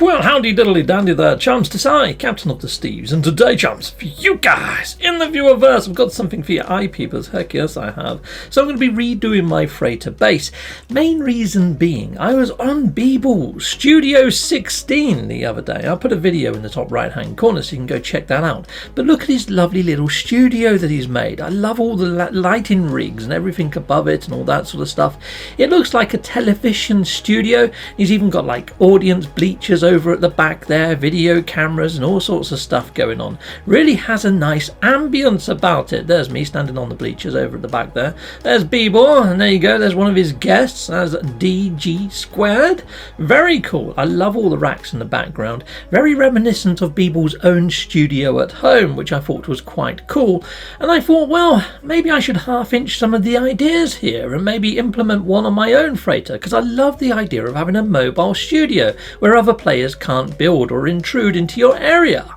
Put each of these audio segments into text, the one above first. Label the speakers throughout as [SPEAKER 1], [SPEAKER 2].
[SPEAKER 1] Well, howdy diddly dandy there, chums. It's I, Captain of the Steves, and today, chums, for you guys in the viewerverse, I've got something for your eye peepers. Heck yes, I have. So I'm going to be redoing my freighter base. Main reason being, I was on Beeble Studio 16 the other day. I'll put a video in the top right hand corner so you can go check that out. But look at his lovely little studio that he's made. I love all the lighting rigs and everything above it and all that sort of stuff. It looks like a television studio. He's even got like audience bleachers over at the back there, video cameras and all sorts of stuff going on. Really has a nice ambience about it. There's me standing on the bleachers over at the back there. There's Beeble, and there you go, there's one of his guests as DG squared. Very cool. I love all the racks in the background. Very reminiscent of Beeble's own studio at home, which I thought was quite cool. And I thought, well, maybe I should half-inch some of the ideas here and maybe implement one on my own freighter, because I love the idea of having a mobile studio where other players can't build or intrude into your area.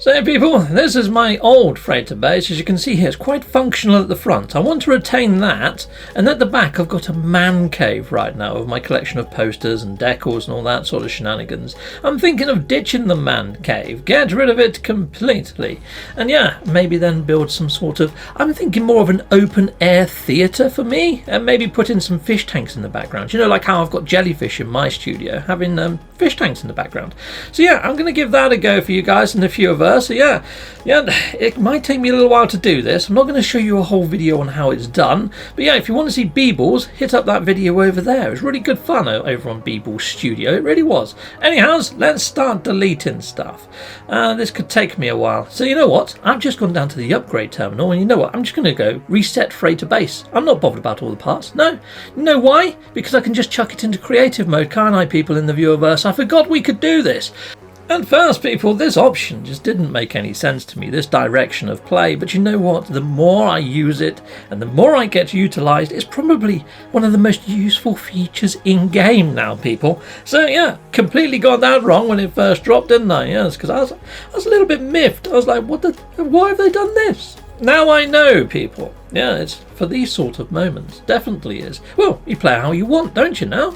[SPEAKER 1] So people, this is my old freighter base. As you can see here, it's quite functional at the front. I want to retain that, and at the back I've got a man cave right now with my collection of posters and decals and all that sort of shenanigans. I'm thinking of ditching the man cave, get rid of it completely, and yeah, maybe then build some sort of, I'm thinking more of an open air theatre for me, and maybe put in some fish tanks in the background. You know, like how I've got jellyfish in my studio, having fish tanks in the background. So yeah, I'm going to give that a go for you guys and a few of us. So yeah, it might take me a little while to do this. I'm not going to show you a whole video on how it's done, but yeah, if you want to see Beeble's, hit up that video over there. It was really good fun over on Beeble's Studio. It really was. Anyhow, let's start deleting stuff. This could take me a while. So you know what? I've just gone down to the upgrade terminal, and you know what? I'm just going to go reset freighter base. I'm not bothered about all the parts. No. You know why? Because I can just chuck it into creative mode, can't I, people in the viewerverse? I forgot we could do this. At first, people, this option just didn't make any sense to me, this direction of play, but you know what? The more I use it and the more I get utilised, it's probably one of the most useful features in-game now, people. So yeah, completely got that wrong when it first dropped, didn't I? Yes, because I was a little bit miffed. I was like, why have they done this? Now I know, people. Yeah, it's for these sort of moments. Definitely is. Well, you play how you want, don't you now?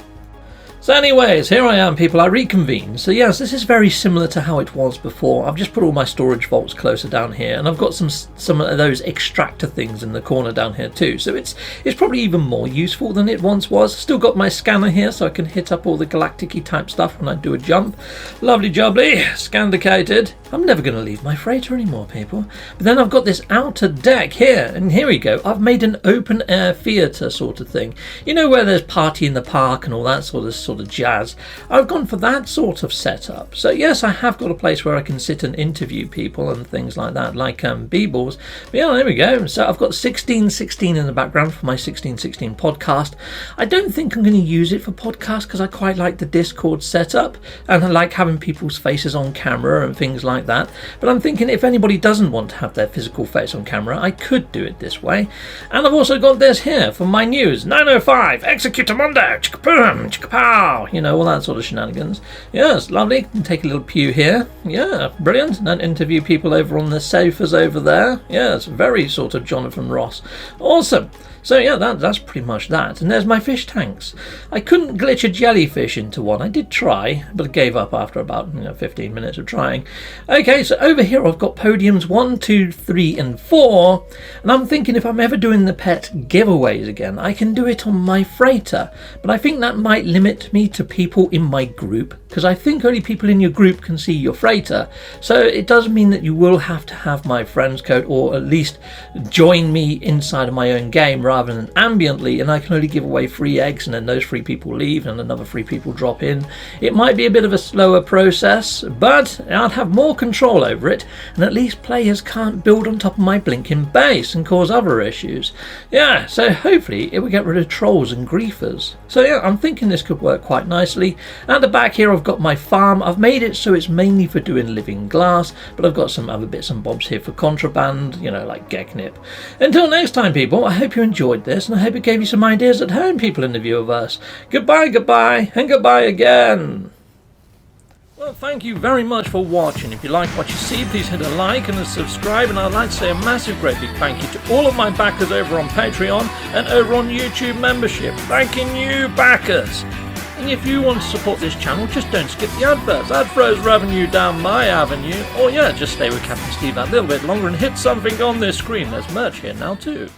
[SPEAKER 1] So anyways, here I am, people, I reconvene. So yes, this is very similar to how it was before. I've just put all my storage vaults closer down here, and I've got some of those extractor things in the corner down here too. So it's probably even more useful than it once was. Still got my scanner here, so I can hit up all the galactic-y type stuff when I do a jump. Lovely jubbly, scandicated. I'm never going to leave my freighter anymore, people. But then I've got this outer deck here, and here we go. I've made an open-air theatre sort of thing. You know, where there's party in the park and all that sort of jazz. I've gone for that sort of setup. So yes, I have got a place where I can sit and interview people and things like that, like Beeble's. But yeah, there we go. So I've got 1616 in the background for my 1616 podcast. I don't think I'm going to use it for podcasts because I quite like the Discord setup and I like having people's faces on camera and things like that. But I'm thinking if anybody doesn't want to have their physical face on camera, I could do it this way. And I've also got this here for my news. 9:05, Executamundo, chicka-boom, chicka-pow. You know, all that sort of shenanigans. Yes, lovely. Can take a little pew here. Yeah, brilliant. And then interview people over on the sofas over there. Yes, very sort of Jonathan Ross. Awesome. So yeah, that's pretty much that. And there's my fish tanks. I couldn't glitch a jellyfish into one. I did try, but I gave up after about 15 minutes of trying. Okay, so over here I've got podiums 1, 2, 3, and 4. And I'm thinking if I'm ever doing the pet giveaways again, I can do it on my freighter. But I think that might limit me to people in my group, because I think only people in your group can see your freighter. So it does mean that you will have to have my friends code, or at least join me inside of my own game rather than ambiently, and I can only give away 3 eggs, and then those 3 people leave and another 3 people drop in. It might be a bit of a slower process, but I'll have more control over it, and at least players can't build on top of my blinking base and cause other issues. Yeah, so hopefully it will get rid of trolls and griefers. So yeah, I'm thinking this could work quite nicely. At the back here I've got my farm. I've made it so it's mainly for doing living glass, but I've got some other bits and bobs here for contraband, like Geknip. Until next time, people, I hope you enjoyed this, and I hope it gave you some ideas at home, people in the viewerverse. Goodbye, and goodbye again. Well, thank you very much for watching. If you like what you see, please hit a like and a subscribe, and I'd like to say a massive great big thank you to all of my backers over on Patreon and over on YouTube membership. Thanking you, backers. And if you want to support this channel, just don't skip the adverts. That throws revenue down my avenue. Or yeah, just stay with Captain Steve that little bit longer and hit something on this screen. There's merch here now too.